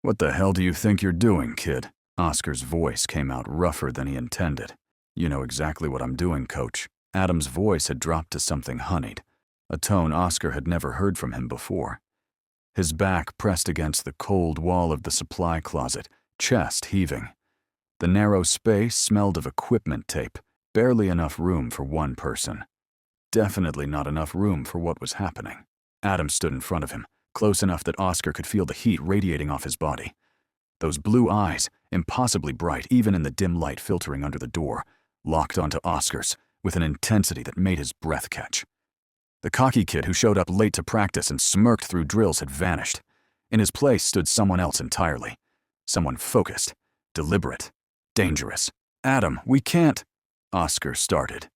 "What the hell do you think you're doing, kid?" Oscar's voice came out rougher than he intended. "You know exactly what I'm doing, coach." Adam's voice had dropped to something honeyed, a tone Oscar had never heard from him before. His back pressed against the cold wall of the supply closet, chest heaving. The narrow space smelled of equipment tape, barely enough room for one person. Definitely not enough room for what was happening. Adam stood in front of him, close enough that Oscar could feel the heat radiating off his body. Those blue eyes, impossibly bright even in the dim light filtering under the door, locked onto Oscar's with an intensity that made his breath catch. The cocky kid who showed up late to practice and smirked through drills had vanished. In his place stood someone else entirely. Someone focused, deliberate, dangerous. "Adam, we can't," Oscar started.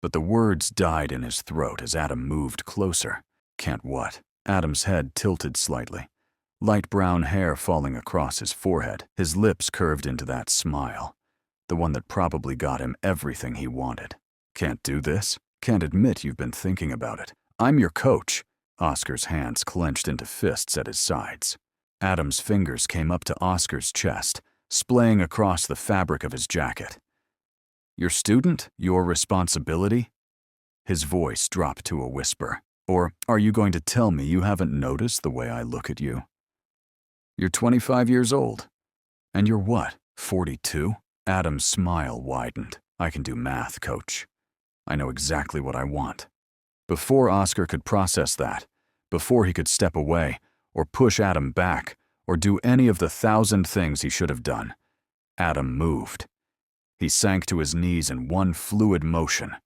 But the words died in his throat as Adam moved closer. "Can't what?" Adam's head tilted slightly, light brown hair falling across his forehead, his lips curved into that smile, the one that probably got him everything he wanted. "Can't do this? Can't admit you've been thinking about it. I'm your coach." Oscar's hands clenched into fists at his sides. Adam's fingers came up to Oscar's chest, splaying across the fabric of his jacket. "Your student? Your responsibility?" His voice dropped to a whisper. "Or are you going to tell me you haven't noticed the way I look at you? You're 25 years old. And you're what, 42? Adam's smile widened. "I can do math, coach. I know exactly what I want." Before Oscar could process that, before he could step away, or push Adam back, or do any of the 1,000 things he should have done, Adam moved. He sank to his knees in one fluid motion.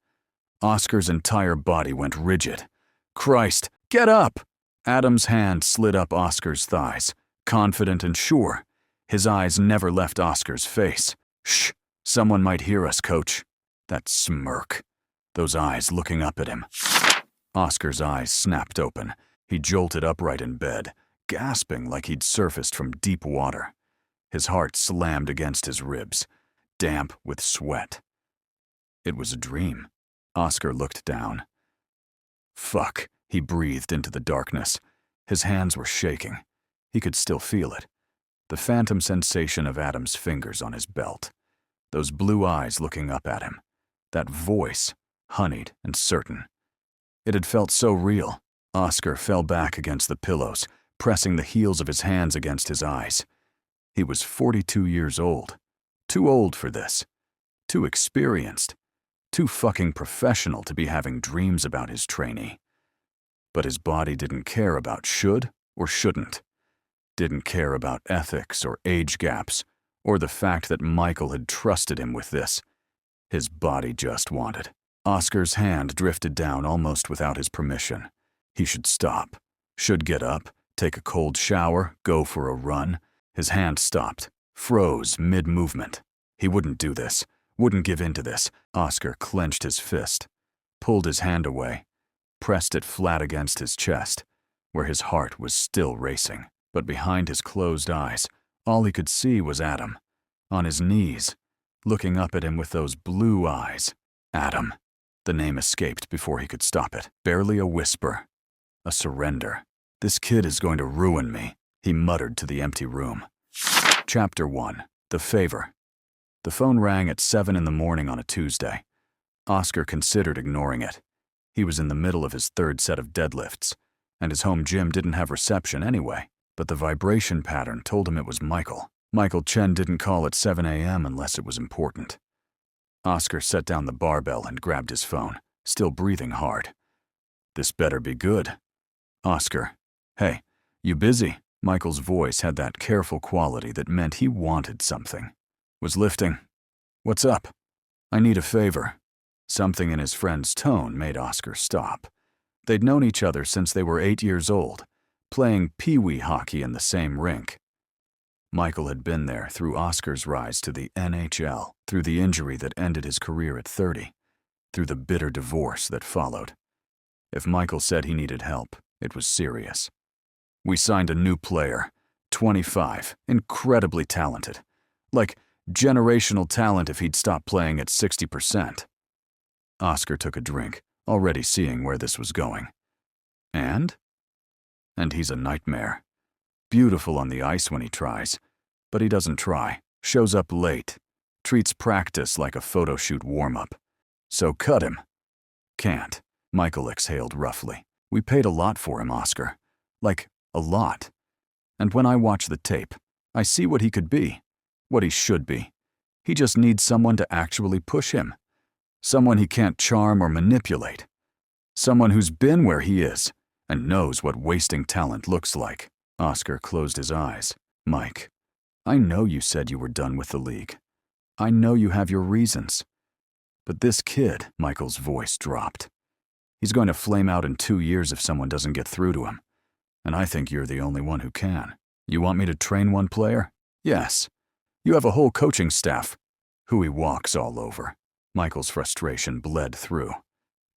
Oscar's entire body went rigid. "Christ, get up!" Adam's hand slid up Oscar's thighs, confident and sure. His eyes never left Oscar's face. "Shh, someone might hear us, coach." That smirk. Those eyes looking up at him. Oscar's eyes snapped open. He jolted upright in bed, gasping like he'd surfaced from deep water. His heart slammed against his ribs, damp with sweat. It was a dream. Oscar looked down. "Fuck," he breathed into the darkness. His hands were shaking. He could still feel it. The phantom sensation of Adam's fingers on his belt. Those blue eyes looking up at him. That voice, honeyed and certain. It had felt so real. Oscar fell back against the pillows, pressing the heels of his hands against his eyes. He was 42 years old. Too old for this. Too experienced. Too fucking professional to be having dreams about his trainee. But his body didn't care about should or shouldn't. Didn't care about ethics or age gaps, or the fact that Michael had trusted him with this. His body just wanted. Oscar's hand drifted down almost without his permission. He should stop. Should get up, take a cold shower, go for a run. His hand stopped, froze mid-movement. He wouldn't do this, wouldn't give in to this. Oscar clenched his fist, pulled his hand away, pressed it flat against his chest, where his heart was still racing. But behind his closed eyes, all he could see was Adam, on his knees, looking up at him with those blue eyes. Adam. The name escaped before he could stop it. Barely a whisper. A surrender. "This kid is going to ruin me," he muttered to the empty room. Chapter 1. The Favor. The phone rang at 7 in the morning on a Tuesday. Oscar considered ignoring it. He was in the middle of his third set of deadlifts, and his home gym didn't have reception anyway, but the vibration pattern told him it was Michael. Michael Chen didn't call at 7 a.m. unless it was important. Oscar set down the barbell and grabbed his phone, still breathing hard. "This better be good." "Oscar. Hey, you busy?" Michael's voice had that careful quality that meant he wanted something. "Was lifting. What's up?" "I need a favor." Something in his friend's tone made Oscar stop. They'd known each other since they were 8 years old, playing pee-wee hockey in the same rink. Michael had been there through Oscar's rise to the NHL, through the injury that ended his career at 30, through the bitter divorce that followed. If Michael said he needed help, it was serious. "We signed a new player, 25, incredibly talented. Like generational talent if he'd stopped playing at 60%. Oscar took a drink, already seeing where this was going. And he's a nightmare. Beautiful on the ice when he tries, but he doesn't try. Shows up late. Treats practice like a photo shoot warm-up. So cut him. Can't. Michael exhaled roughly. We paid a lot for him, Oscar. Like, a lot. And when I watch the tape, I see what he could be. What he should be. He just needs someone to actually push him. Someone he can't charm or manipulate. Someone who's been where he is and knows what wasting talent looks like. Oscar closed his eyes. Mike, I know you said you were done with the league. I know you have your reasons. But this kid, Michael's voice dropped. He's going to flame out in 2 years if someone doesn't get through to him. And I think you're the only one who can. You want me to train one player? Yes. You have a whole coaching staff who he walks all over. Michael's frustration bled through.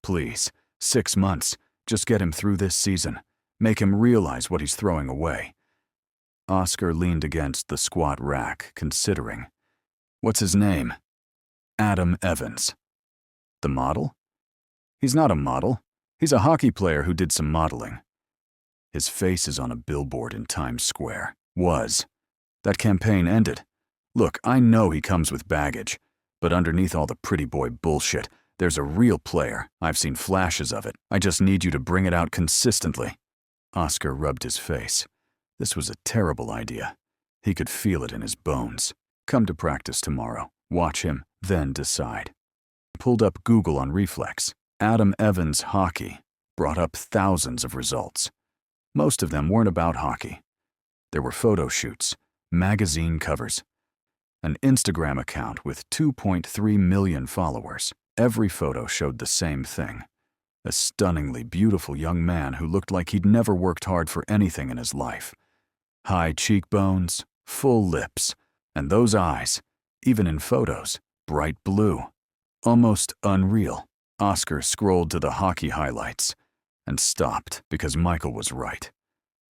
Please, 6 months. Just get him through this season. Make him realize what he's throwing away. Oscar leaned against the squat rack, considering. What's his name? Adam Evans. The model? He's not a model. He's a hockey player who did some modeling. His face is on a billboard in Times Square. Was. That campaign ended. Look, I know he comes with baggage, but underneath all the pretty boy bullshit, there's a real player. I've seen flashes of it. I just need you to bring it out consistently. Oscar rubbed his face. This was a terrible idea. He could feel it in his bones. Come to practice tomorrow. Watch him, then decide. Pulled up Google on reflex. Adam Evans hockey brought up thousands of results. Most of them weren't about hockey. There were photo shoots, magazine covers, an Instagram account with 2.3 million followers. Every photo showed the same thing. A stunningly beautiful young man who looked like he'd never worked hard for anything in his life. High cheekbones, full lips, and those eyes, even in photos, bright blue. Almost unreal. Oscar scrolled to the hockey highlights and stopped because Michael was right.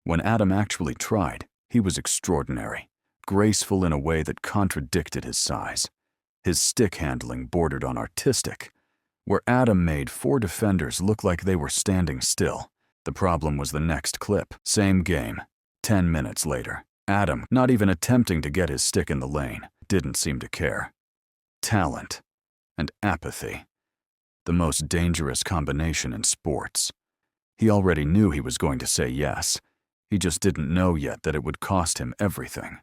When Adam actually tried, he was extraordinary, graceful in a way that contradicted his size. His stick handling bordered on artistic, where Adam made 4 defenders look like they were standing still. The problem was the next clip. Same game. 10 minutes later. Adam, not even attempting to get his stick in the lane, didn't seem to care. Talent and apathy. The most dangerous combination in sports. He already knew he was going to say yes. He just didn't know yet that it would cost him everything.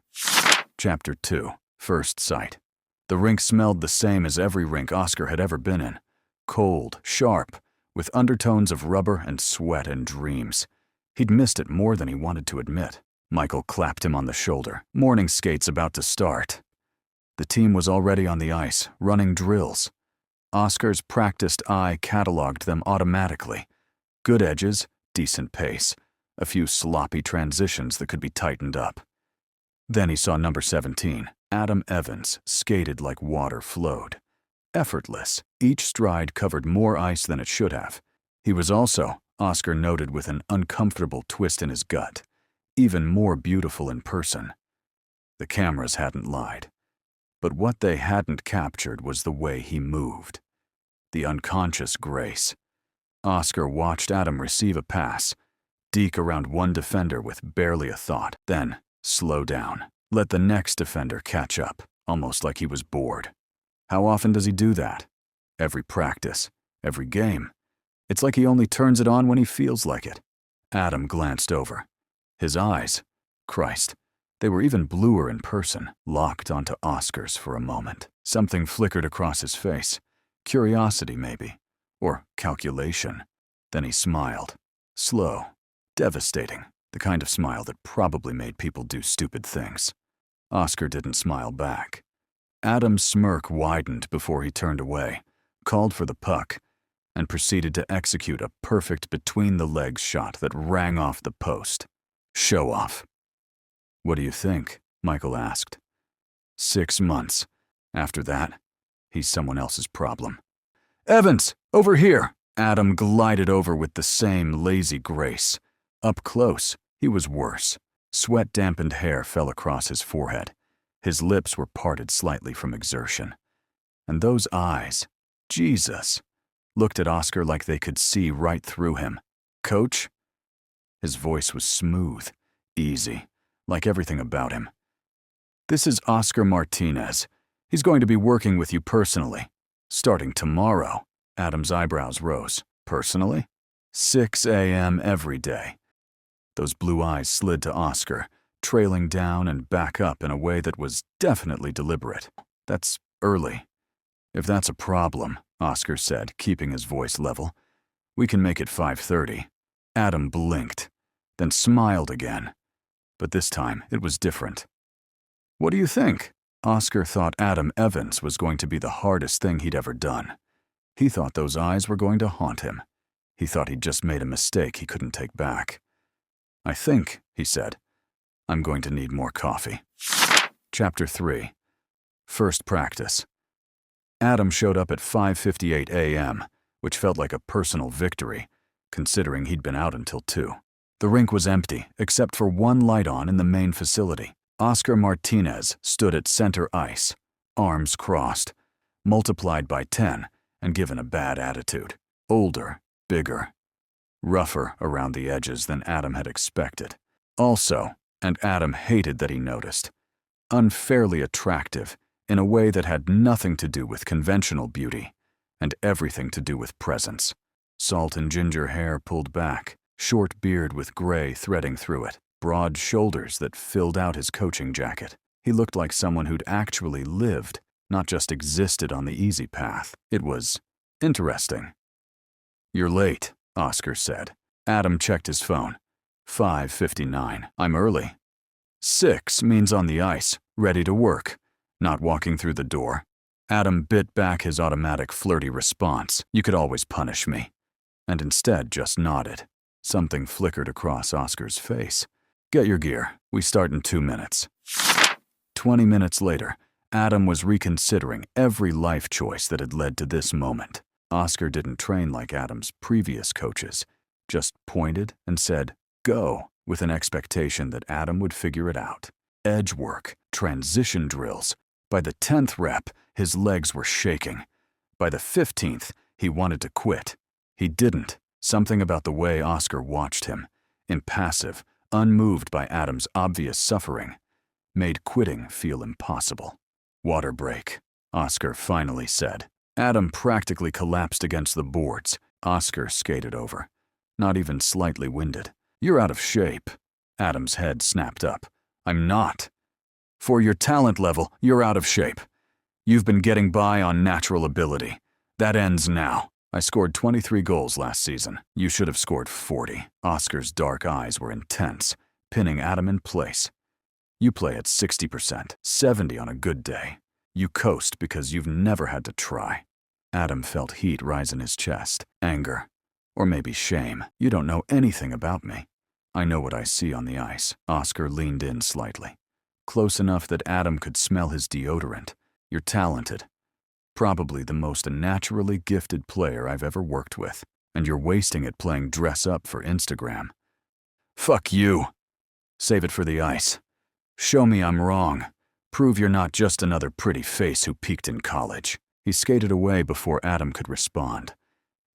Chapter 2. First Sight. The rink smelled the same as every rink Oscar had ever been in. Cold, sharp, with undertones of rubber and sweat and dreams. He'd missed it more than he wanted to admit. Michael clapped him on the shoulder. Morning skate's about to start. The team was already on the ice, running drills. Oscar's practiced eye cataloged them automatically. Good edges, decent pace, a few sloppy transitions that could be tightened up. Then he saw number 17, Adam Evans, skated like water flowed. Effortless, each stride covered more ice than it should have. He was also, Oscar noted with an uncomfortable twist in his gut, even more beautiful in person. The cameras hadn't lied. But what they hadn't captured was the way he moved. The unconscious grace. Oscar watched Adam receive a pass, deke around one defender with barely a thought, then slow down. Let the next defender catch up, almost like he was bored. How often does he do that? Every practice, every game. It's like he only turns it on when he feels like it. Adam glanced over. His eyes, Christ, they were even bluer in person, locked onto Oscar's for a moment. Something flickered across his face. Curiosity, maybe. Or calculation. Then he smiled. Slow. Devastating. The kind of smile that probably made people do stupid things. Oscar didn't smile back. Adam's smirk widened before he turned away, called for the puck, and proceeded to execute a perfect between-the-legs shot that rang off the post. Show off. What do you think? Michael asked. 6 months. After that, he's someone else's problem. Evans, over here! Adam glided over with the same lazy grace. Up close, he was worse. Sweat-dampened hair fell across his forehead. His lips were parted slightly from exertion. And those eyes, Jesus, looked at Oscar like they could see right through him. Coach? His voice was smooth, easy, like everything about him. "This is Oscar Martinez. He's going to be working with you personally. Starting tomorrow." Adam's eyebrows rose. "Personally?" 6 a.m. every day. Those blue eyes slid to Oscar, trailing down and back up in a way that was definitely deliberate. "That's early." "If that's a problem," Oscar said, keeping his voice level, "we can make it 5:30. Adam blinked, then smiled again. But this time, it was different. "What do you think?" Oscar thought Adam Evans was going to be the hardest thing he'd ever done. He thought those eyes were going to haunt him. He thought he'd just made a mistake he couldn't take back. "I think," he said, "I'm going to need more coffee." Chapter 3. First practice. Adam showed up at 5:58 a.m., which felt like a personal victory, considering he'd been out until 2. The rink was empty, except for one light on in the main facility. Oscar Martinez stood at center ice, arms crossed, multiplied by 10, and given a bad attitude. Older, bigger, rougher around the edges than Adam had expected. Also, and Adam hated that he noticed, unfairly attractive in a way that had nothing to do with conventional beauty and everything to do with presence. Salt and ginger hair pulled back, short beard with gray threading through it, broad shoulders that filled out his coaching jacket. He looked like someone who'd actually lived, not just existed on the easy path. It was interesting. "You're late," Oscar said. Adam checked his phone. 5:59. "I'm early." 6 means on the ice, ready to work, not walking through the door. Adam bit back his automatic flirty response, "You could always punish me," and instead just nodded. Something flickered across Oscar's face. "Get your gear. We start in 2 minutes." 20 minutes later, Adam was reconsidering every life choice that had led to this moment. Oscar didn't train like Adam's previous coaches, just pointed and said, "Go," with an expectation that Adam would figure it out. Edge work, transition drills. By the 10th rep, his legs were shaking. By the 15th, he wanted to quit. He didn't. Something about the way Oscar watched him, impassive, unmoved by Adam's obvious suffering, made quitting feel impossible. "Water break," Oscar finally said. Adam practically collapsed against the boards. Oscar skated over, not even slightly winded. "You're out of shape." Adam's head snapped up. "I'm not. For your talent level, you're out of shape. You've been getting by on natural ability. That ends now. I scored 23 goals last season. You should have scored 40. Oscar's dark eyes were intense, pinning Adam in place. "You play at 60%, 70 on a good day. You coast because you've never had to try." Adam felt heat rise in his chest, anger, or maybe shame. "You don't know anything about me." "I know what I see on the ice." Oscar leaned in slightly, close enough that Adam could smell his deodorant. "You're talented. Probably the most naturally gifted player I've ever worked with, and you're wasting it playing dress-up for Instagram." "Fuck you." "Save it for the ice. Show me I'm wrong. Prove you're not just another pretty face who peaked in college." He skated away before Adam could respond.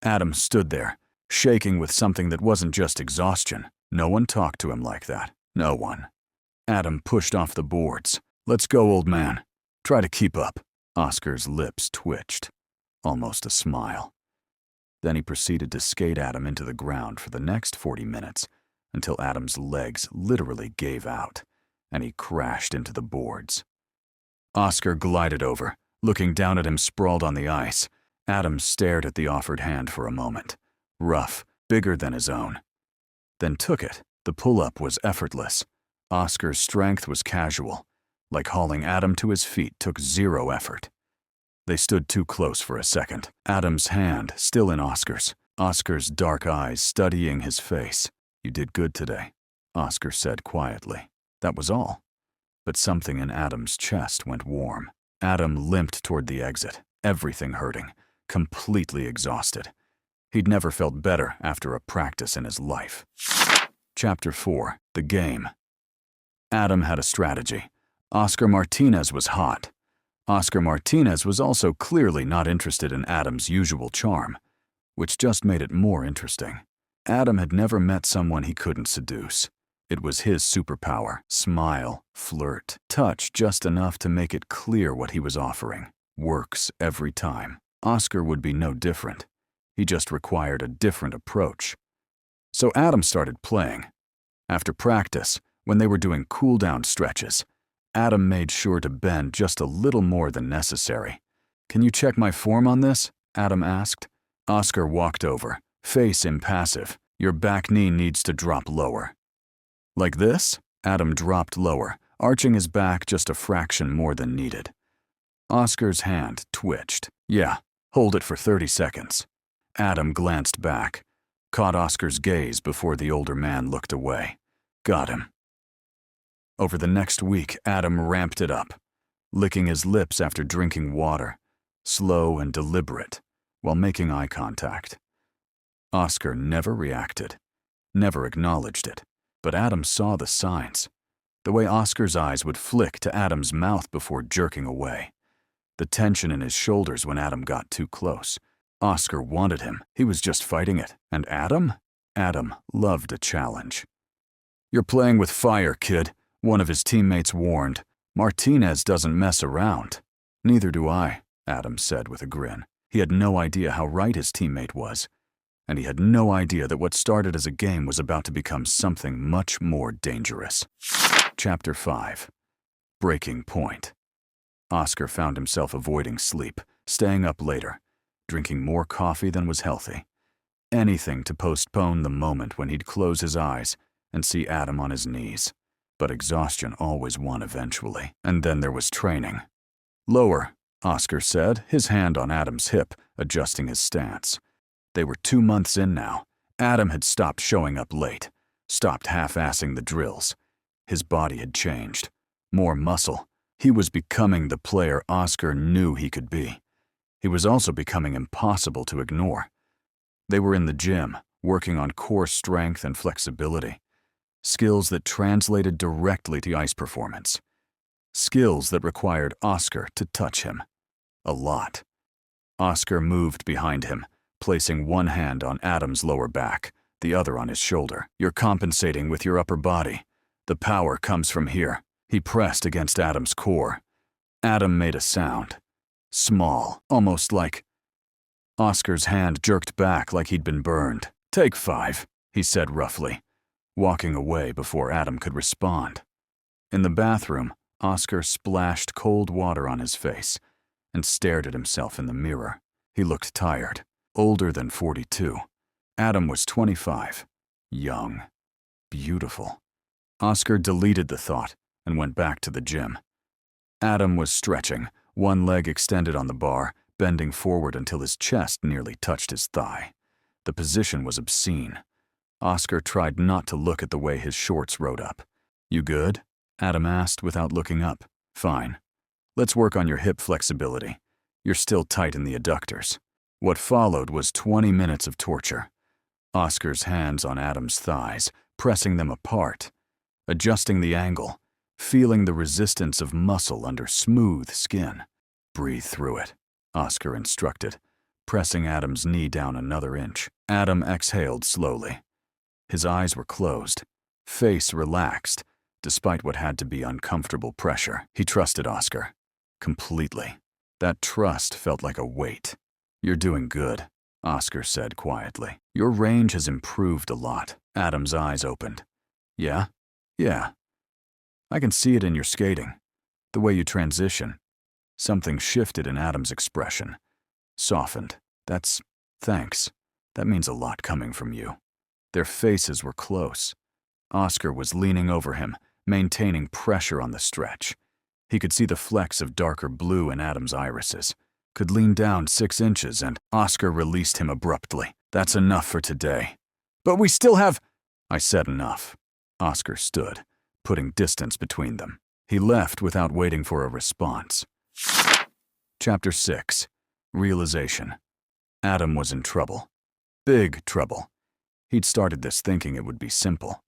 Adam stood there, shaking with something that wasn't just exhaustion. No one talked to him like that. No one. Adam pushed off the boards. "Let's go, old man. Try to keep up." Oscar's lips twitched, almost a smile. Then he proceeded to skate Adam into the ground for the next 40 minutes until Adam's legs literally gave out and he crashed into the boards. Oscar glided over, looking down at him sprawled on the ice. Adam stared at the offered hand for a moment, rough, bigger than his own. Then took it. The pull-up was effortless. Oscar's strength was casual, like hauling Adam to his feet took 0 effort. They stood too close for a second, Adam's hand still in Oscar's. Oscar's dark eyes studying his face. "You did good today," Oscar said quietly. That was all. But something in Adam's chest went warm. Adam limped toward the exit, everything hurting, completely exhausted. He'd never felt better after a practice in his life. Chapter 4. The Game. Adam had a strategy. Oscar Martinez was hot. Oscar Martinez was also clearly not interested in Adam's usual charm, which just made it more interesting. Adam had never met someone he couldn't seduce. It was his superpower. Smile, flirt, touch just enough to make it clear what he was offering. Works every time. Oscar would be no different. He just required a different approach. So Adam started playing. After practice, when they were doing cool-down stretches, Adam made sure to bend just a little more than necessary. "Can you check my form on this?" Adam asked. Oscar walked over, face impassive. "Your back knee needs to drop lower." "Like this?" Adam dropped lower, arching his back just a fraction more than needed. Oscar's hand twitched. "Yeah, hold it for 30 seconds. Adam glanced back, caught Oscar's gaze before the older man looked away. "Got him." Over the next week, Adam ramped it up, licking his lips after drinking water, slow and deliberate, while making eye contact. Oscar never reacted, never acknowledged it, but Adam saw the signs. The way Oscar's eyes would flick to Adam's mouth before jerking away. The tension in his shoulders when Adam got too close. Oscar wanted him. He was just fighting it. And Adam? Adam loved a challenge. "You're playing with fire, kid," one of his teammates warned. "Martinez doesn't mess around." "Neither do I," Adam said with a grin. He had no idea how right his teammate was, and he had no idea that what started as a game was about to become something much more dangerous. Chapter 5. Breaking Point. Oscar found himself avoiding sleep, staying up later, drinking more coffee than was healthy. Anything to postpone the moment when he'd close his eyes and see Adam on his knees. But exhaustion always won eventually. And then there was training. "Lower," Oscar said, his hand on Adam's hip, adjusting his stance. They were 2 months in now. Adam had stopped showing up late, stopped half-assing the drills. His body had changed. More muscle. He was becoming the player Oscar knew he could be. He was also becoming impossible to ignore. They were in the gym, working on core strength and flexibility. Skills that translated directly to ice performance. Skills that required Oscar to touch him. A lot. Oscar moved behind him, placing one hand on Adam's lower back, the other on his shoulder. "You're compensating with your upper body. The power comes from here." He pressed against Adam's core. Adam made a sound. Small, almost like... Oscar's hand jerked back like he'd been burned. "Take 5, he said roughly, walking away before Adam could respond. In the bathroom, Oscar splashed cold water on his face and stared at himself in the mirror. He looked tired, older than 42. Adam was 25, young, beautiful. Oscar deleted the thought and went back to the gym. Adam was stretching, one leg extended on the bar, bending forward until his chest nearly touched his thigh. The position was obscene. Oscar tried not to look at the way his shorts rode up. "You good?" Adam asked without looking up. "Fine. Let's work on your hip flexibility. You're still tight in the adductors." What followed was 20 minutes of torture. Oscar's hands on Adam's thighs, pressing them apart, adjusting the angle, feeling the resistance of muscle under smooth skin. "Breathe through it," Oscar instructed, pressing Adam's knee down another inch. Adam exhaled slowly. His eyes were closed, face relaxed, despite what had to be uncomfortable pressure. He trusted Oscar. Completely. That trust felt like a weight. "You're doing good," Oscar said quietly. "Your range has improved a lot." Adam's eyes opened. "Yeah? Yeah. I can see it in your skating. The way you transition." Something shifted in Adam's expression. Softened. Thanks. That means a lot coming from you." Their faces were close. Oscar was leaning over him, maintaining pressure on the stretch. He could see the flecks of darker blue in Adam's irises. Could lean down 6 inches and Oscar released him abruptly. "That's enough for today." "But we still have..." "I said enough." Oscar stood, putting distance between them. He left without waiting for a response. Chapter 6. Realization. Adam was in trouble. Big trouble. He'd started this thinking it would be simple.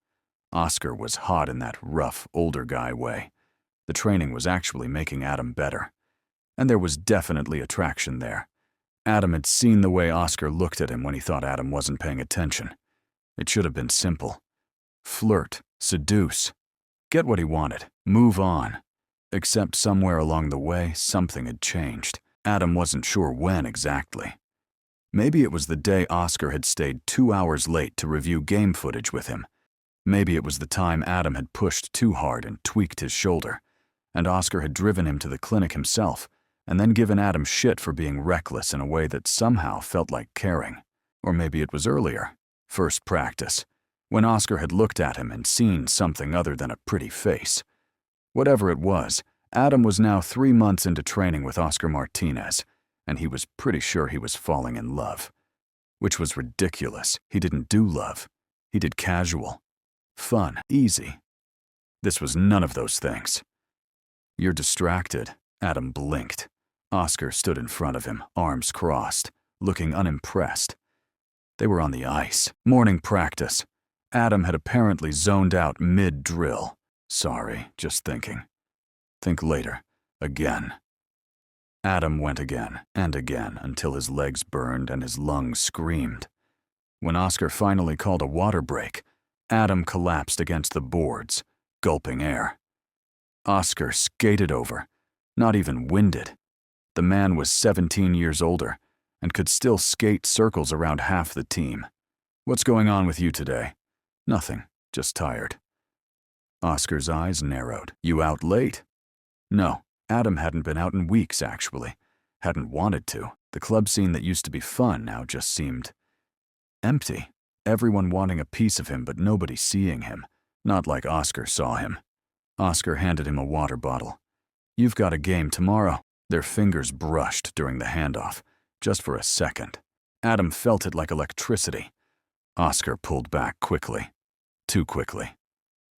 Oscar was hot in that rough, older guy way. The training was actually making Adam better. And there was definitely attraction there. Adam had seen the way Oscar looked at him when he thought Adam wasn't paying attention. It should have been simple. Flirt, Seduce. Get what he wanted. Move on. Except somewhere along the way, something had changed. Adam wasn't sure when exactly. Maybe it was the day Oscar had stayed 2 hours late to review game footage with him. Maybe it was the time Adam had pushed too hard and tweaked his shoulder, and Oscar had driven him to the clinic himself, and then given Adam shit for being reckless in a way that somehow felt like caring. Or maybe it was earlier, first practice, when Oscar had looked at him and seen something other than a pretty face. Whatever it was, Adam was now 3 months into training with Oscar Martinez, and he was pretty sure he was falling in love. Which was ridiculous. He didn't do love. He did casual. Fun. Easy. This was none of those things. You're distracted. Adam blinked. Oscar stood in front of him, arms crossed, looking unimpressed. They were on the ice. Morning practice. Adam had apparently zoned out mid-drill. Sorry, just thinking. Think later. Again. Adam went again and again until his legs burned and his lungs screamed. When Oscar finally called a water break, Adam collapsed against the boards, gulping air. Oscar skated over, not even winded. The man was 17 years older and could still skate circles around half the team. What's going on with you today? Nothing, just tired. Oscar's eyes narrowed. You out late? No, Adam hadn't been out in weeks, actually. Hadn't wanted to. The club scene that used to be fun now just seemed empty. Everyone wanting a piece of him, but nobody seeing him. Not like Oscar saw him. Oscar handed him a water bottle. You've got a game tomorrow. Their fingers brushed during the handoff, just for a second. Adam felt it like electricity. Oscar pulled back quickly. Too quickly.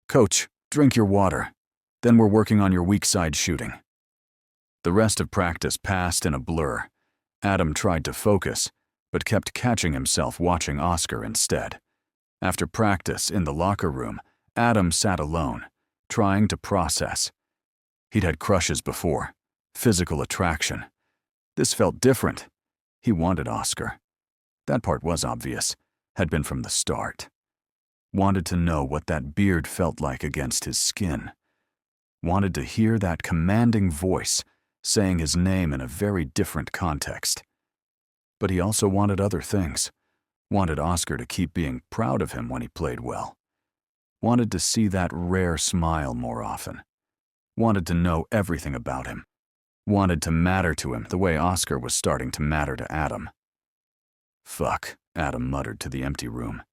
Coach, drink your water. Then we're working on your weak side shooting. The rest of practice passed in a blur. Adam tried to focus, but kept catching himself watching Oscar instead. After practice in the locker room, Adam sat alone, trying to process. He'd had crushes before, physical attraction. This felt different. He wanted Oscar. That part was obvious, had been from the start. Wanted to know what that beard felt like against his skin. Wanted to hear that commanding voice saying his name in a very different context. But he also wanted other things. Wanted Oscar to keep being proud of him when he played well. Wanted to see that rare smile more often. Wanted to know everything about him. Wanted to matter to him the way Oscar was starting to matter to Adam. Fuck, Adam muttered to the empty room.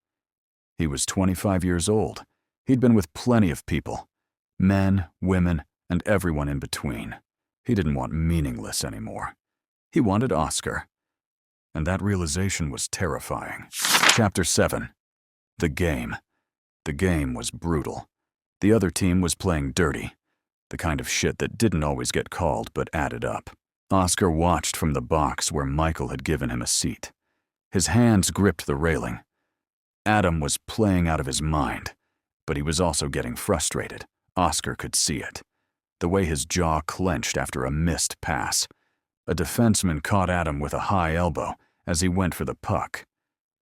He was 25 years old. He'd been with plenty of people. Men, women, and everyone in between. He didn't want meaningless anymore. He wanted Oscar. And that realization was terrifying. Chapter 7. The game. The game was brutal. The other team was playing dirty. The kind of shit that didn't always get called but added up. Oscar watched from the box where Michael had given him a seat. His hands gripped the railing. Adam was playing out of his mind, but he was also getting frustrated. Oscar could see it. The way his jaw clenched after a missed pass. A defenseman caught Adam with a high elbow as he went for the puck.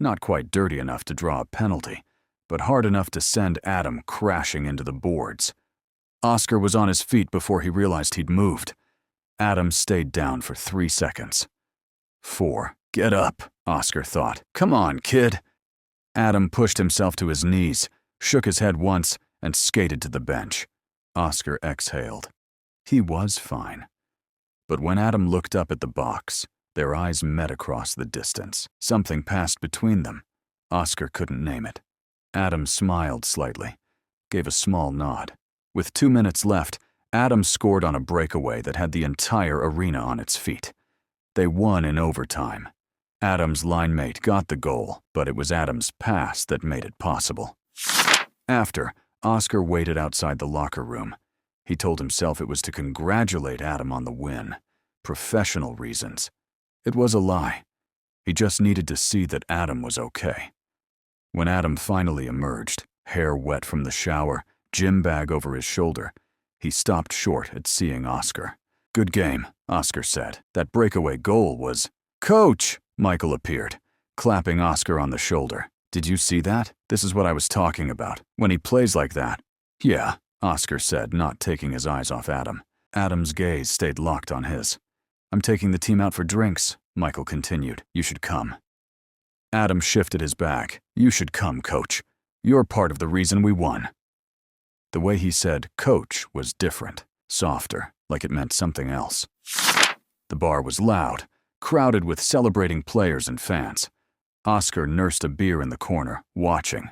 Not quite dirty enough to draw a penalty, but hard enough to send Adam crashing into the boards. Oscar was on his feet before he realized he'd moved. Adam stayed down for 3 seconds. 4. Get up, Oscar thought. Come on, kid. Adam pushed himself to his knees, shook his head once, and skated to the bench. Oscar exhaled. He was fine. But when Adam looked up at the box, their eyes met across the distance. Something passed between them. Oscar couldn't name it. Adam smiled slightly, gave a small nod. With 2 minutes left, Adam scored on a breakaway that had the entire arena on its feet. They won in overtime. Adam's line mate got the goal, but it was Adam's pass that made it possible. After, Oscar waited outside the locker room. He told himself it was to congratulate Adam on the win. Professional reasons. It was a lie. He just needed to see that Adam was okay. When Adam finally emerged, hair wet from the shower, gym bag over his shoulder, he stopped short at seeing Oscar. Good game, Oscar said. That breakaway goal was... Coach! Michael appeared, clapping Oscar on the shoulder. Did you see that? This is what I was talking about. When he plays like that. Yeah, Oscar said, not taking his eyes off Adam. Adam's gaze stayed locked on his. I'm taking the team out for drinks, Michael continued. You should come. Adam shifted his back. You should come, coach. You're part of the reason we won. The way he said coach was different, softer, like it meant something else. The bar was loud, crowded with celebrating players and fans. Oscar nursed a beer in the corner, watching.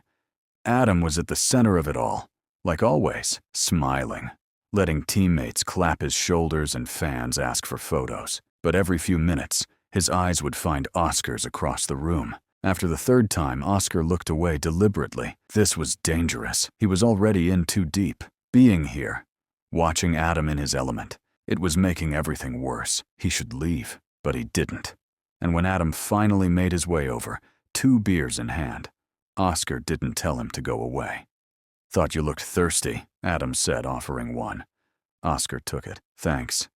Adam was at the center of it all, like always, smiling, letting teammates clap his shoulders and fans ask for photos. But every few minutes, his eyes would find Oscar's across the room. After the third time, Oscar looked away deliberately. This was dangerous. He was already in too deep. Being here, watching Adam in his element, it was making everything worse. He should leave, but he didn't. And when Adam finally made his way over, 2 beers in hand, Oscar didn't tell him to go away. Thought you looked thirsty, Adam said, offering one. Oscar took it. Thanks.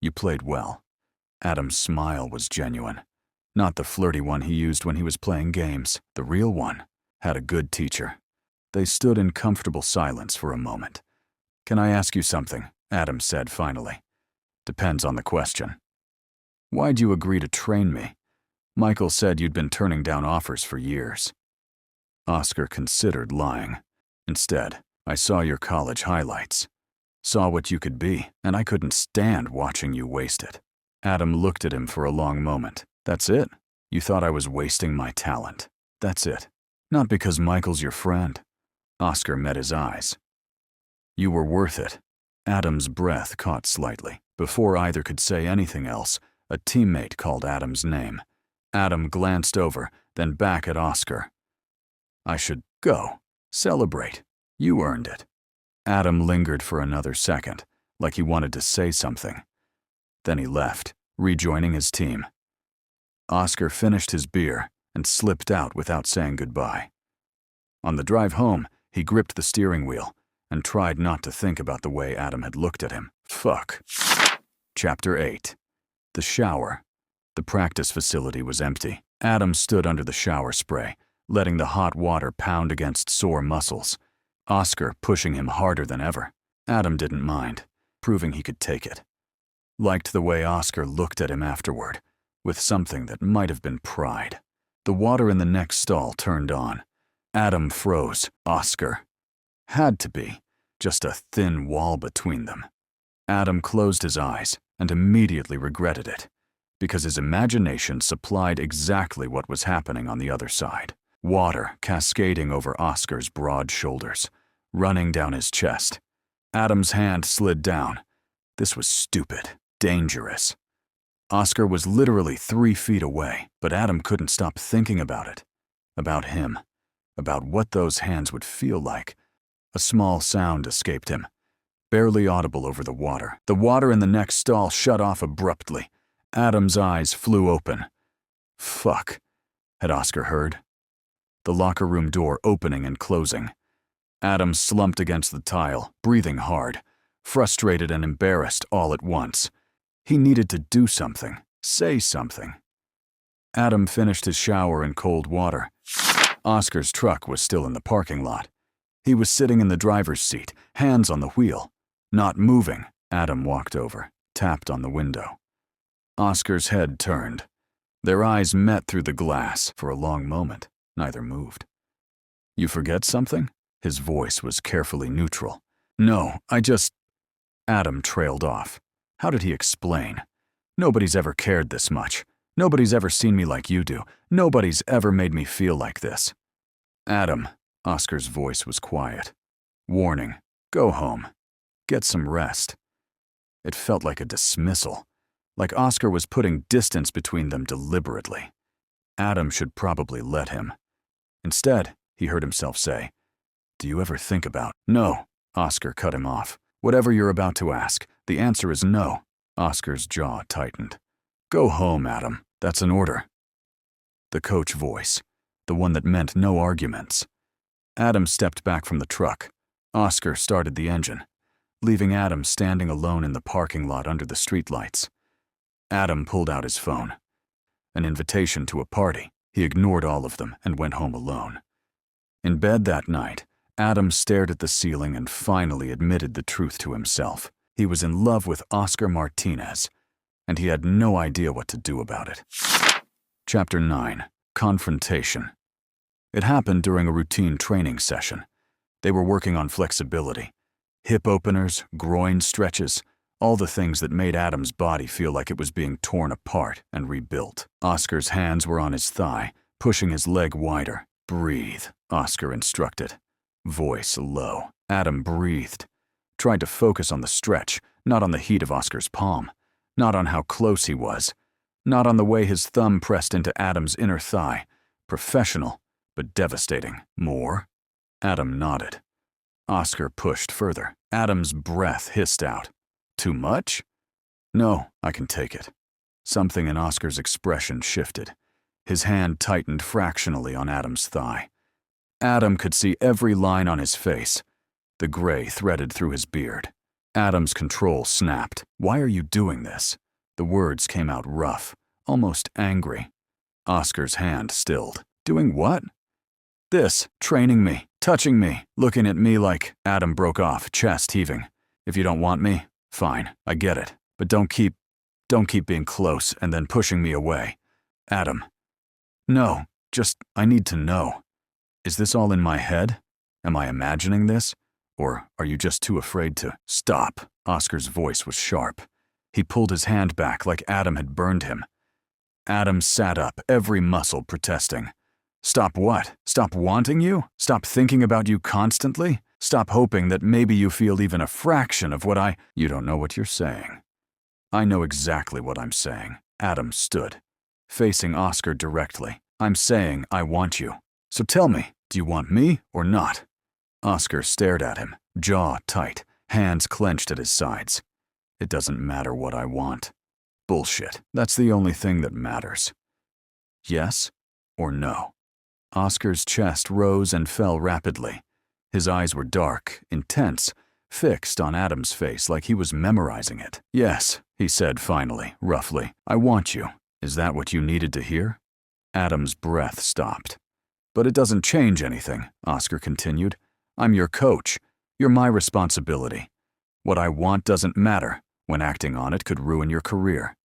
You played well. Adam's smile was genuine. Not the flirty one he used when he was playing games. The real one. Had a good teacher. They stood in comfortable silence for a moment. Can I ask you something? Adam said finally. Depends on the question. Why'd you agree to train me? Michael said you'd been turning down offers for years. Oscar considered lying. Instead, I saw your college highlights. Saw what you could be, and I couldn't stand watching you waste it. Adam looked at him for a long moment. That's it? You thought I was wasting my talent. That's it. Not because Michael's your friend. Oscar met his eyes. You were worth it. Adam's breath caught slightly. Before either could say anything else, a teammate called Adam's name. Adam glanced over, then back at Oscar. I should go. Celebrate. You earned it. Adam lingered for another second, like he wanted to say something. Then he left, rejoining his team. Oscar finished his beer and slipped out without saying goodbye. On the drive home, he gripped the steering wheel and tried not to think about the way Adam had looked at him. Fuck. Chapter 8. The shower. The practice facility was empty. Adam stood under the shower spray, letting the hot water pound against sore muscles. Oscar pushing him harder than ever. Adam didn't mind, proving he could take it. Liked the way Oscar looked at him afterward, with something that might have been pride. The water in the next stall turned on. Adam froze. Oscar. Had to be. Just a thin wall between them. Adam closed his eyes and immediately regretted it, because his imagination supplied exactly what was happening on the other side. Water cascading over Oscar's broad shoulders, running down his chest. Adam's hand slid down. This was stupid, dangerous. Oscar was literally 3 feet away, but Adam couldn't stop thinking about it. About him. About what those hands would feel like. A small sound escaped him, barely audible over the water. The water in the next stall shut off abruptly. Adam's eyes flew open. Fuck. Had Oscar heard? The locker room door opening and closing. Adam slumped against the tile, breathing hard, frustrated and embarrassed all at once. He needed to do something, say something. Adam finished his shower in cold water. Oscar's truck was still in the parking lot. He was sitting in the driver's seat, hands on the wheel. Not moving. Adam walked over, tapped on the window. Oscar's head turned. Their eyes met through the glass for a long moment. Neither moved. You forget something? His voice was carefully neutral. No, I just... Adam trailed off. How did he explain? Nobody's ever cared this much. Nobody's ever seen me like you do. Nobody's ever made me feel like this. Adam, Oscar's voice was quiet. Warning, go home. Get some rest. It felt like a dismissal, like Oscar was putting distance between them deliberately. Adam should probably let him. Instead, he heard himself say, Do you ever think about... No, Oscar cut him off. Whatever you're about to ask, the answer is no. Oscar's jaw tightened. Go home, Adam. That's an order. The coach voice, the one that meant no arguments. Adam stepped back from the truck. Oscar started the engine, leaving Adam standing alone in the parking lot under the streetlights. Adam pulled out his phone. An invitation to a party. He ignored all of them and went home alone. In bed that night, Adam stared at the ceiling and finally admitted the truth to himself. He was in love with Oscar Martinez, and he had no idea what to do about it. Chapter 9. Confrontation. It happened during a routine training session. They were working on flexibility, hip openers, groin stretches, all the things that made Adam's body feel like it was being torn apart and rebuilt. Oscar's hands were on his thigh, pushing his leg wider. "Breathe," Oscar instructed. Voice low. Adam breathed. Tried to focus on the stretch, not on the heat of Oscar's palm, not on how close he was, not on the way his thumb pressed into Adam's inner thigh. Professional, but devastating. More? Adam nodded. Oscar pushed further. Adam's breath hissed out. Too much? No, I can take it. Something in Oscar's expression shifted. His hand tightened fractionally on Adam's thigh. Adam could see every line on his face. The gray threaded through his beard. Adam's control snapped. "Why are you doing this?" The words came out rough, almost angry. Oscar's hand stilled. "Doing what?" "This, training me, touching me, looking at me like—" Adam broke off, chest heaving. "If you don't want me, fine, I get it. But don't keep being close and then pushing me away." "Adam." "No, just, I need to know. Is this all in my head? Am I imagining this? Or are you just too afraid to—" "Stop." Oscar's voice was sharp. He pulled his hand back like Adam had burned him. Adam sat up, every muscle protesting. "Stop what? Stop wanting you? Stop thinking about you constantly? Stop hoping that maybe you feel even a fraction of what I—" "You don't know what you're saying." "I know exactly what I'm saying." Adam stood, facing Oscar directly. "I'm saying I want you. So tell me, do you want me or not?" Oscar stared at him, jaw tight, hands clenched at his sides. "It doesn't matter what I want." "Bullshit. That's the only thing that matters." "Yes or no?" Oscar's chest rose and fell rapidly. His eyes were dark, intense, fixed on Adam's face like he was memorizing it. "Yes," he said finally, roughly. "I want you. Is that what you needed to hear?" Adam's breath stopped. "But it doesn't change anything," Oscar continued. "I'm your coach. You're my responsibility. What I want doesn't matter. When acting on it could ruin your career."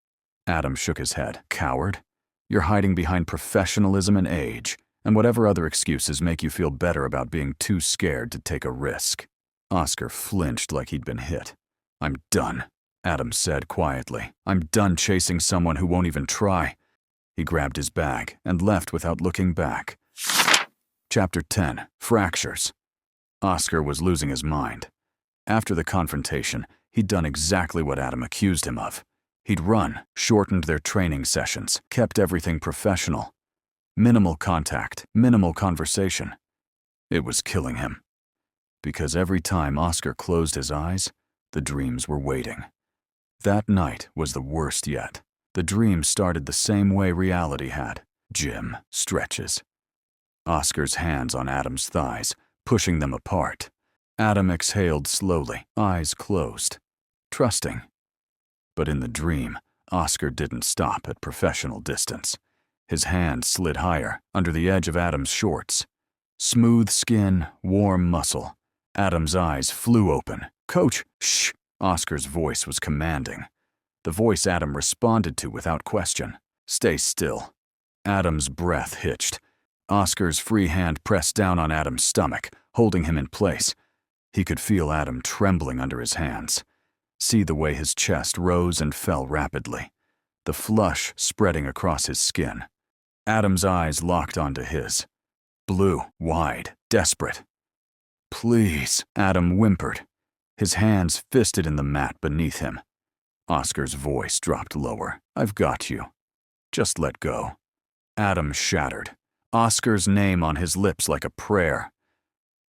Adam shook his head. "Coward. You're hiding behind professionalism and age, and whatever other excuses make you feel better about being too scared to take a risk." Oscar flinched like he'd been hit. "I'm done," Adam said quietly. "I'm done chasing someone who won't even try." He grabbed his bag and left without looking back. Chapter 10. Fractures. Oscar was losing his mind. After the confrontation, he'd done exactly what Adam accused him of. He'd run, shortened their training sessions, kept everything professional. Minimal contact, minimal conversation. It was killing him. Because every time Oscar closed his eyes, the dreams were waiting. That night was the worst yet. The dream started the same way reality had. Gym, stretches. Oscar's hands on Adam's thighs, pushing them apart. Adam exhaled slowly, eyes closed, trusting. But in the dream, Oscar didn't stop at professional distance. His hand slid higher, under the edge of Adam's shorts. Smooth skin, warm muscle. Adam's eyes flew open. "Coach, shh!" Oscar's voice was commanding. The voice Adam responded to without question. "Stay still." Adam's breath hitched. Oscar's free hand pressed down on Adam's stomach, holding him in place. He could feel Adam trembling under his hands. See the way his chest rose and fell rapidly. The flush spreading across his skin. Adam's eyes locked onto his. Blue, wide, desperate. "Please," Adam whimpered. His hands fisted in the mat beneath him. Oscar's voice dropped lower. "I've got you. Just let go." Adam shattered. Oscar's name on his lips like a prayer.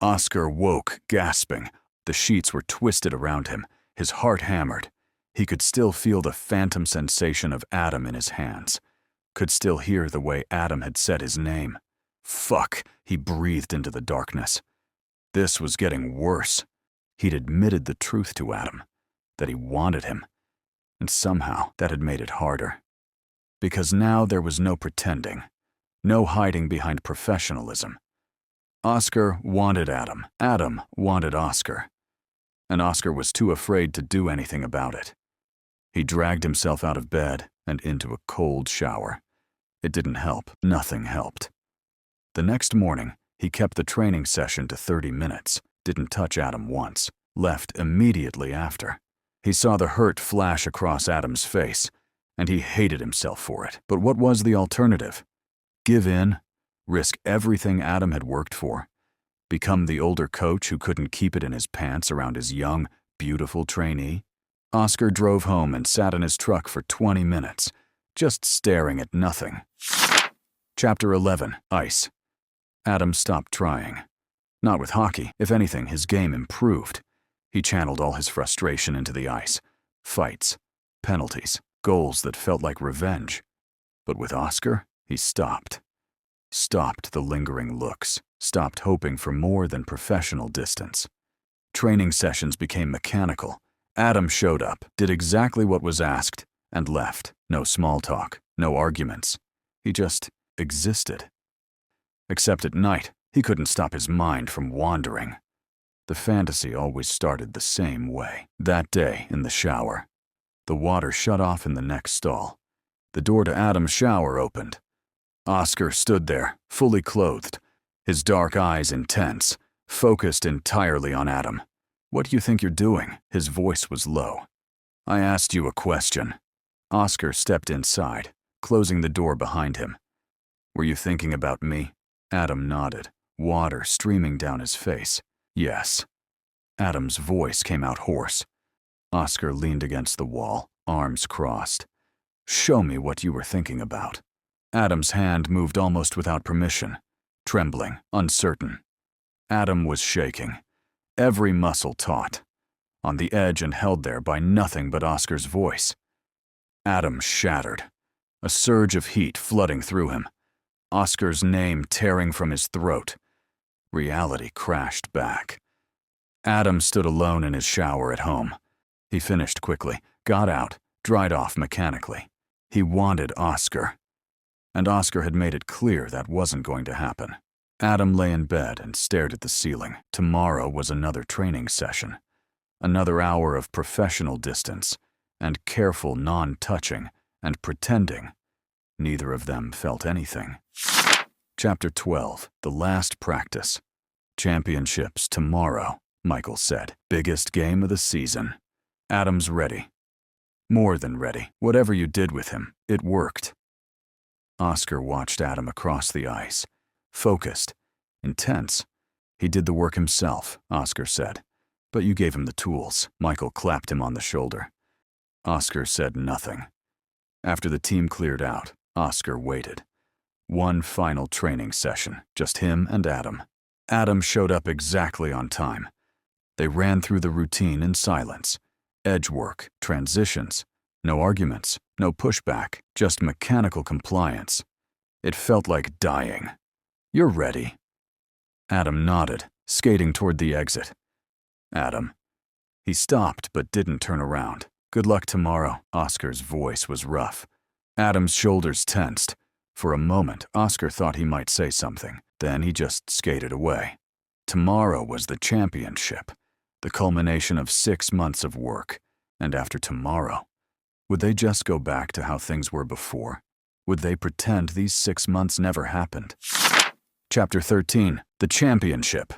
Oscar woke, gasping. The sheets were twisted around him, his heart hammered. He could still feel the phantom sensation of Adam in his hands. Could still hear the way Adam had said his name. "Fuck," he breathed into the darkness. This was getting worse. He'd admitted the truth to Adam, that he wanted him. And somehow that had made it harder. Because now there was no pretending, no hiding behind professionalism. Oscar wanted Adam. Adam wanted Oscar. And Oscar was too afraid to do anything about it. He dragged himself out of bed and into a cold shower. It didn't help. Nothing helped. The next morning, he kept the training session to 30 minutes, didn't touch Adam once, left immediately after. He saw the hurt flash across Adam's face, and he hated himself for it. But what was the alternative? Give in? Risk everything Adam had worked for? Become the older coach who couldn't keep it in his pants around his young, beautiful trainee? Oscar drove home and sat in his truck for 20 minutes, just staring at nothing. Chapter 11. Ice. Adam stopped trying. Not with hockey. If anything, his game improved. He channeled all his frustration into the ice. Fights, penalties, goals that felt like revenge. But with Oscar, he stopped. Stopped the lingering looks. Stopped hoping for more than professional distance. Training sessions became mechanical. Adam showed up, did exactly what was asked, and left. No small talk, no arguments. He just existed. Except at night, he couldn't stop his mind from wandering. The fantasy always started the same way. That day, in the shower. The water shut off in the next stall. The door to Adam's shower opened. Oscar stood there, fully clothed, his dark eyes intense, focused entirely on Adam. "What do you think you're doing?" His voice was low. "I asked you a question." Oscar stepped inside, closing the door behind him. "Were you thinking about me?" Adam nodded, water streaming down his face. "Yes." Adam's voice came out hoarse. Oscar leaned against the wall, arms crossed. "Show me what you were thinking about." Adam's hand moved almost without permission, trembling, uncertain. Adam was shaking, every muscle taut, on the edge and held there by nothing but Oscar's voice. Adam shattered, a surge of heat flooding through him, Oscar's name tearing from his throat. Reality crashed back. Adam stood alone in his shower at home. He finished quickly, got out, dried off mechanically. He wanted Oscar. And Oscar had made it clear that wasn't going to happen. Adam lay in bed and stared at the ceiling. Tomorrow was another training session. Another hour of professional distance, and careful non-touching, and pretending. Neither of them felt anything. Chapter 12. The last practice. "Championships tomorrow," Michael said. "Biggest game of the season." Adam's ready. More than ready. Whatever you did with him, it worked. Oscar watched Adam across the ice. Focused. Intense. "He did the work himself," Oscar said. "But you gave him the tools." Michael clapped him on the shoulder. Oscar said nothing. After the team cleared out, Oscar waited. One final training session, just him and Adam. Adam showed up exactly on time. They ran through the routine in silence. Edge work, transitions, no arguments, no pushback, just mechanical compliance. It felt like dying. "You're ready." Adam nodded, skating toward the exit. "Adam." He stopped but didn't turn around. "Good luck tomorrow." Oscar's voice was rough. Adam's shoulders tensed. For a moment, Oscar thought he might say something. Then he just skated away. Tomorrow was the championship, the culmination of 6 months of work. And after tomorrow, would they just go back to how things were before? Would they pretend these 6 months never happened? Chapter 13. The championship.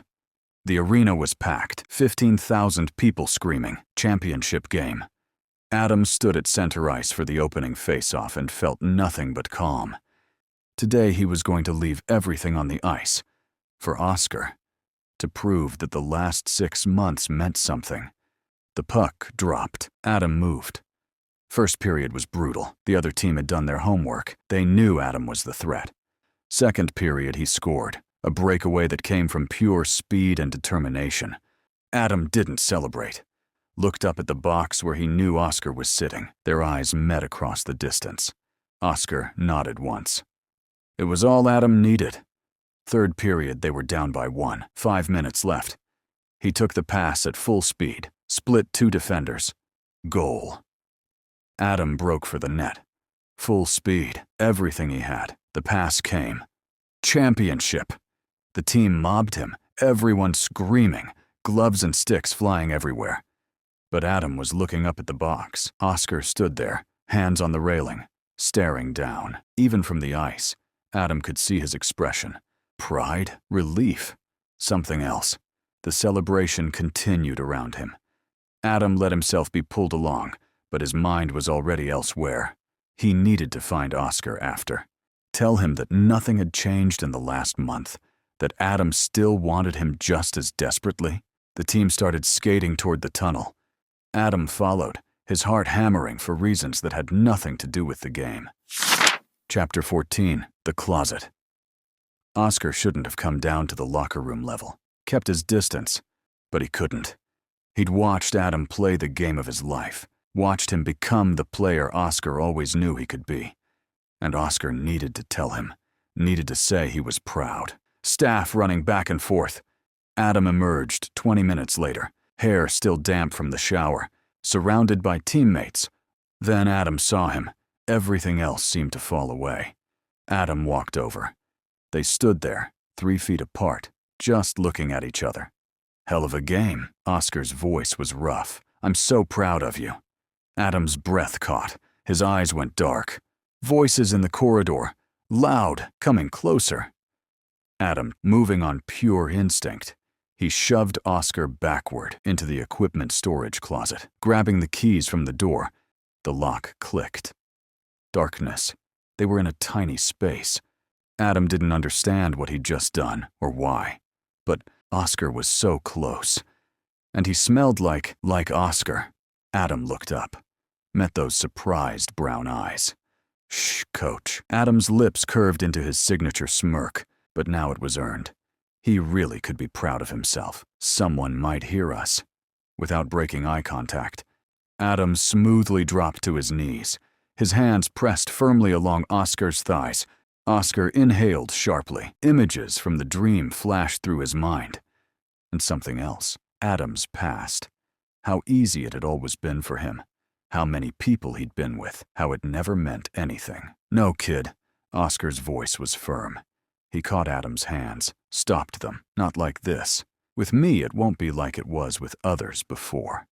The arena was packed, 15,000 people screaming, "Championship game." Adam stood at center ice for the opening face-off and felt nothing but calm. Today he was going to leave everything on the ice. For Oscar. To prove that the last 6 months meant something. The puck dropped. Adam moved. First period was brutal. The other team had done their homework. They knew Adam was the threat. Second period he scored. A breakaway that came from pure speed and determination. Adam didn't celebrate. Looked up at the box where he knew Oscar was sitting. Their eyes met across the distance. Oscar nodded once. It was all Adam needed. Third period, they were down by 1. 5 minutes left. He took the pass at full speed, split 2 defenders. Goal. Adam broke for the net. Full speed, everything he had. The pass came. Championship. The team mobbed him, everyone screaming, gloves and sticks flying everywhere. But Adam was looking up at the box. Oscar stood there, hands on the railing, staring down. Even from the ice, Adam could see his expression. Pride, relief, something else. The celebration continued around him. Adam let himself be pulled along, but his mind was already elsewhere. He needed to find Oscar after. Tell him that nothing had changed in the last month, that Adam still wanted him just as desperately. The team started skating toward the tunnel. Adam followed, his heart hammering for reasons that had nothing to do with the game. Chapter 14, The Closet. Oscar shouldn't have come down to the locker room level, kept his distance, but he couldn't. He'd watched Adam play the game of his life, watched him become the player Oscar always knew he could be. And Oscar needed to tell him, needed to say he was proud. Staff running back and forth. Adam emerged 20 minutes later, hair still damp from the shower, surrounded by teammates. Then Adam saw him. Everything else seemed to fall away. Adam walked over. They stood there, 3 feet apart, just looking at each other. Hell of a game. Oscar's voice was rough. I'm so proud of you. Adam's breath caught. His eyes went dark. Voices in the corridor, loud, coming closer. Adam, moving on pure instinct, he shoved Oscar backward into the equipment storage closet, grabbing the keys from the door. The lock clicked. Darkness. They were in a tiny space. Adam didn't understand what he'd just done or why, but Oscar was so close. And he smelled like Oscar. Adam looked up, met those surprised brown eyes. Shh, coach. Adam's lips curved into his signature smirk, but now it was earned. He really could be proud of himself. Someone might hear us. Without breaking eye contact, Adam smoothly dropped to his knees, his hands pressed firmly along Oscar's thighs. Oscar inhaled sharply. Images from the dream flashed through his mind. And something else. Adam's past. How easy it had always been for him. How many people he'd been with. How it never meant anything. No, kid. Oscar's voice was firm. He caught Adam's hands, stopped them. Not like this. With me, it won't be like it was with others before.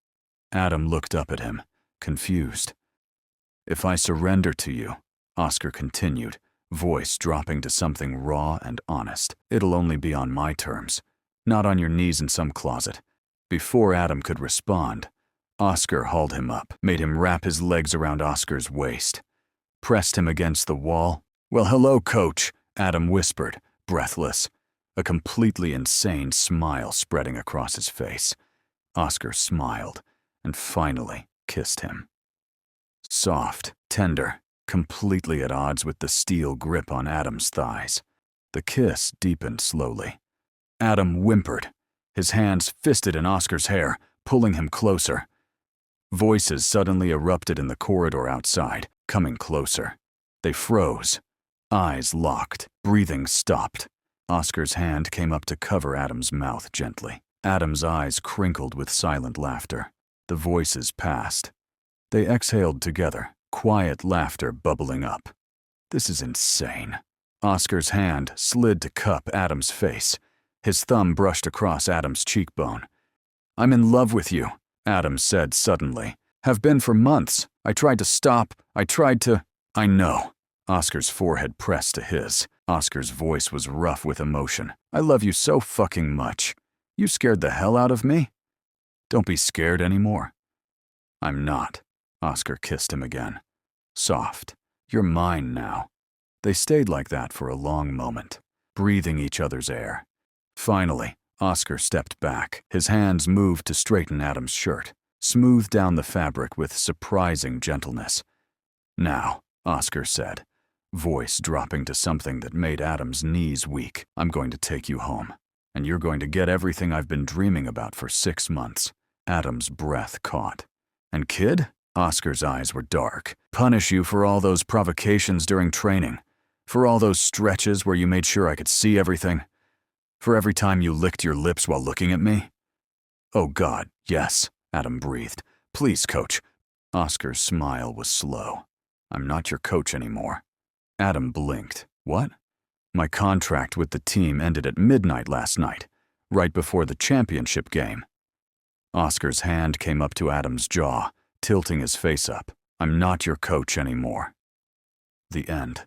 Adam looked up at him, confused. If I surrender to you, Oscar continued, voice dropping to something raw and honest, it'll only be on my terms, not on your knees in some closet. Before Adam could respond, Oscar hauled him up, made him wrap his legs around Oscar's waist, pressed him against the wall. Well, hello, coach, Adam whispered, breathless, a completely insane smile spreading across his face. Oscar smiled and finally kissed him. Soft, tender, completely at odds with the steel grip on Adam's thighs. The kiss deepened slowly. Adam whimpered, his hands fisted in Oscar's hair, pulling him closer. Voices suddenly erupted in the corridor outside, coming closer. They froze. Eyes locked, breathing stopped. Oscar's hand came up to cover Adam's mouth gently. Adam's eyes crinkled with silent laughter. The voices passed. They exhaled together, quiet laughter bubbling up. This is insane. Oscar's hand slid to cup Adam's face. His thumb brushed across Adam's cheekbone. I'm in love with you, Adam said suddenly. Have been for months. I tried to stop. I know. Oscar's forehead pressed to his. Oscar's voice was rough with emotion. I love you so fucking much. You scared the hell out of me? Don't be scared anymore. I'm not. Oscar kissed him again. Soft. You're mine now. They stayed like that for a long moment, breathing each other's air. Finally, Oscar stepped back. His hands moved to straighten Adam's shirt, smooth down the fabric with surprising gentleness. Now, Oscar said, voice dropping to something that made Adam's knees weak, I'm going to take you home, and you're going to get everything I've been dreaming about for 6 months. Adam's breath caught. And kid? Oscar's eyes were dark. Punish you for all those provocations during training, for all those stretches where you made sure I could see everything, for every time you licked your lips while looking at me? Oh God, yes, Adam breathed. Please, coach. Oscar's smile was slow. I'm not your coach anymore. Adam blinked. What? My contract with the team ended at midnight last night, right before the championship game. Oscar's hand came up to Adam's jaw, tilting his face up. I'm not your coach anymore. The end.